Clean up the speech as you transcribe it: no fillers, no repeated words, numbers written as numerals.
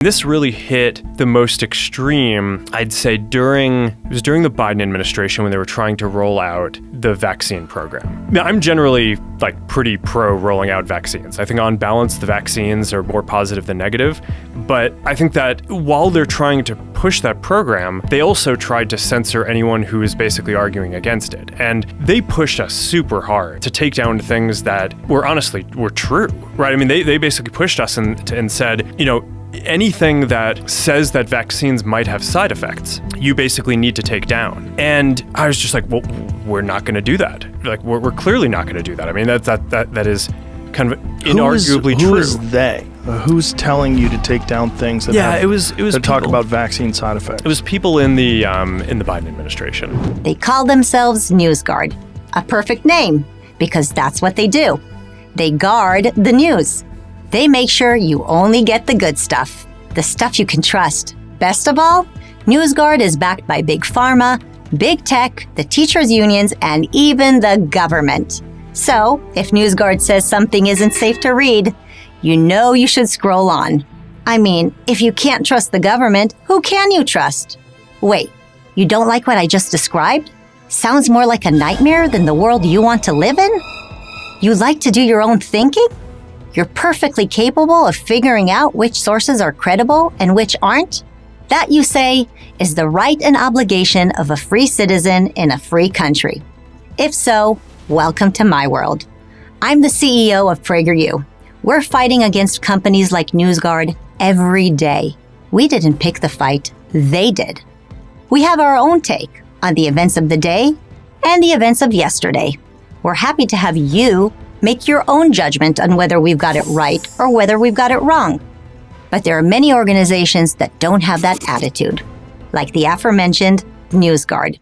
This really hit the most extreme, I'd say, during the Biden administration when they were trying to roll out the vaccine program. Now, I'm generally pretty pro rolling out vaccines. I think on balance, the vaccines are more positive than negative. But I think that while they're trying to push that program, they also tried to censor anyone who was basically arguing against it. And they pushed us super hard to take down things that were true, right? I mean, they basically pushed us and said, anything that says that vaccines might have side effects, you basically need to take down. And I was just like, well, we're not going to do that. We're clearly not going to do that. I mean, that is kind of inarguably true. Who is they? Who's telling you to take down things that it was that talk about vaccine side effects? It was people in the Biden administration. They call themselves NewsGuard, a perfect name because that's what they do. They guard the news. They make sure you only get the good stuff, the stuff you can trust. Best of all, NewsGuard is backed by Big Pharma, Big Tech, the teachers' unions, and even the government. So, if NewsGuard says something isn't safe to read, you should scroll on. I mean, if you can't trust the government, who can you trust? Wait, you don't like what I just described? Sounds more like a nightmare than the world you want to live in? You like to do your own thinking? You're perfectly capable of figuring out which sources are credible and which aren't? That, you say, is the right and obligation of a free citizen in a free country. If so, welcome to my world. I'm the CEO of PragerU. We're fighting against companies like NewsGuard every day. We didn't pick the fight, they did. We have our own take on the events of the day and the events of yesterday. We're happy to have you make your own judgment on whether we've got it right or whether we've got it wrong. But there are many organizations that don't have that attitude, like the aforementioned NewsGuard.